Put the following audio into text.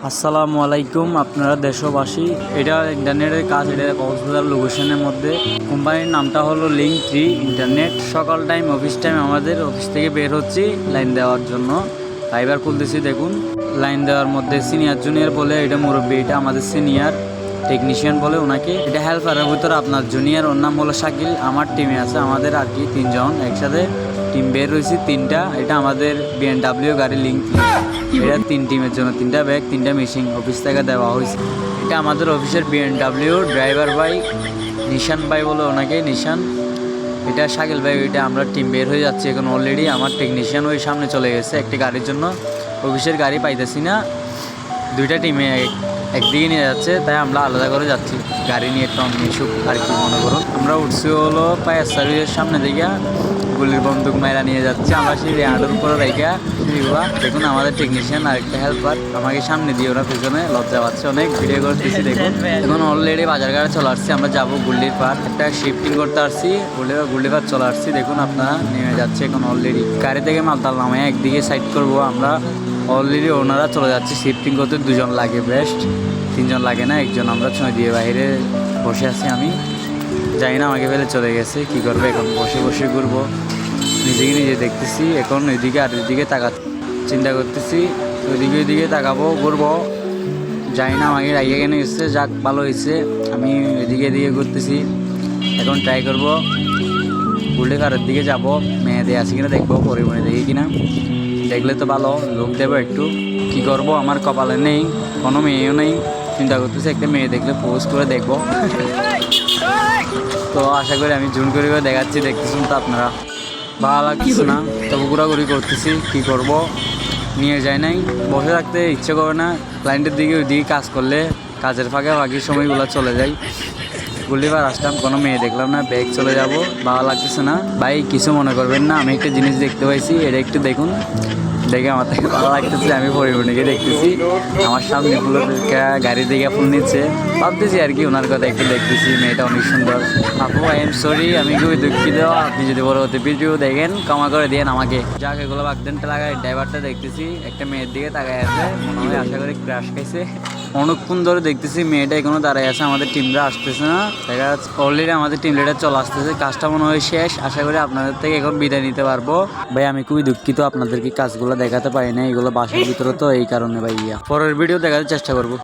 আসসালামু আলাইকুম। আপনারা দেশবাসী, এটা ইন্টারনেটের কাজ। এটা কক্সবাজার লোকেশনের মধ্যে। কোম্পানির নামটা হলো লিঙ্ক3 ইন্টারনেট। সকাল টাইম, অফিস টাইম, আমাদের অফিস থেকে বের হচ্ছি লাইন দেওয়ার জন্য। ফাইবার খুলতেছি, দেখুন লাইন দেওয়ার মধ্যে সিনিয়র জুনিয়র বলে, এটা মুরব্বী, এটা আমাদের সিনিয়র টেকনিশিয়ান বলে ওনাকে। এটা হেল্পারের ভিতরে আপনার জুনিয়র, ওর নাম হলো শাকিল। আমার টিমে আছে, আমাদের আর কি 3 জন একসাথে টিম বের হয়েছি 3টা। এটা আমাদের BMW গাড়ি লিঙ্ক। এটা 3 টিমের জন্য 3টা ব্যাগ, 3টা মেশিন অফিস থেকে দেওয়া হয়েছে। এটা আমাদের অফিসের BMW ড্রাইভার ভাই, নিশান ভাই বলে ওনাকে, নিশান। এটা শাকিল ভাই। এটা আমরা টিম বের হয়ে যাচ্ছি এখন। অলরেডি আমার টেকনিশিয়ান ওই সামনে চলে গেছে একটি গাড়ির জন্য। অফিসের গাড়ি পাইতেছি না, 2টা টিমে একদিকে নিয়ে যাচ্ছে, তাই আমরা আলাদা করে যাচ্ছি গাড়ি নিয়ে। একটু মিশুক আর কি মনে করুন। আমরা উঠছি হলো ফায়ার সার্ভিসের সামনে দিকে, গুলির বন্দুক মাইরা নিয়ে যাচ্ছে আমরা সেই রেহাডোর উপরে রেখা। দেখুন আমাদের টেকনিশিয়ান আর একটা হেল্পার আমাকে সামনে দিয়ে, ওরা পিছনে লজ্জা পাচ্ছে অনেক। ভিডিও করতেছি দেখুন। এখন অলরেডি বাজার ঘাটে চলে আসছি, আমরা যাবো গুল্লির পার। একটা শিফটিং করতে আসছি, গুল্লির পার চলে আসছি। দেখুন আপনারা নেমে যাচ্ছে এখন অলরেডি। গাড়ি থেকে মালতাল নামায় একদিকে সাইড করবো আমরা। অলরেডি ওনারা চলে যাচ্ছে শিফটিং করতে। 2 জন লাগে বেস্ট, 3 জন লাগে না, 1 জন। আমরা ছয় দিয়ে বাইরে বসে আছি। আমি জানি না, আমাকে ফেলে চলে গেছে। কি করবে এখন? বসে বসে ঘুরবো, নিজেকে নিজে দেখতেছি এখন। ওইদিকে আর ওইদিকে চিন্তা করতেছি, ওইদিকে তাকাবো, ঘুরবো। জানি না আমাকে রাইয়ে কেন গেছে। যাক, ভালো হয়েছে। আমি এদিকে ঘুরতেছি এখন। ট্রাই করবো গুল্ডে কারের দিকে যাবো। মেয়েদের আছে কিনা দেখবো, পরিবহনে দেখি কিনা। দেখলে তো ভালো, লোক দেবো একটু। কি করব, আমার কপালে নেই, কোনো মেয়েও নেই। চিন্তা করতেছি একটা মেয়ে দেখলে পোস্ট করে দেখবো। তো আশা করি আমি জুন করে দেখাচ্ছি, দেখতেছেন তো আপনারা। ভালো লাগছে না, তবু ঘোরাঘুরি করতেছি। কি করব, নিয়ে যায় নাই। বসে থাকতে ইচ্ছে করে না। ক্লায়েন্টের দিকে ওইদিকে কাজ করলে কাজের ফাঁকে সময়গুলো চলে যায়। গুলিবার আসলাম, কোনো মেয়ে দেখলাম না, ব্যাগ চলে যাব। ভালো লাগতেছে না ভাই, কিছু মনে করবেন না। আমি একটা জিনিস দেখতে পাইছি, এটা একটু দেখুন। দেখে আমার থেকে ভালো লাগতেছে। আমি পরিবহনকে দেখতেছি, আমার সামনে ফুলের গাড়ি দেখে ফুল নিচ্ছে। ভাবতেছি আর কি, ওনার কথা একটু দেখতেছি। মেয়েটা অনেক সুন্দর। আপু, আই এম সরি, আমি খুবই দুঃখিত। আপনি যদি পরবর্তী ভিডিও দেখেন, ক্ষমা করে দিয়েন আমাকে। যাক, এগুলো বাগদেনটা লাগায় ড্রাইভারটা দেখতেছি একটা মেয়ের দিকে তাকায় আছে, মনে হয় আশা করি ক্র্যাশ খাইছে। অনেকক্ষণ ধরে দেখতেছি মেয়েটা এখনো দাঁড়ায় আছে। আমাদের টিমরা আসতেছে না, দেখা যাচ্ছে অলরেডি আমাদের টিম লিডার চলে আসতেছে। কাজটা মনে হয় শেষ। আশা করি আপনাদের থেকে এখন বিদায় নিতে পারবো। ভাই আমি খুবই দুঃখিত, আপনাদেরকে কাজগুলো দেখাতে পারি না। এগুলো বাসার ভিতরে তো, এই কারণে ভাইয়া। পরের ভিডিও দেখাতে চেষ্টা করবো।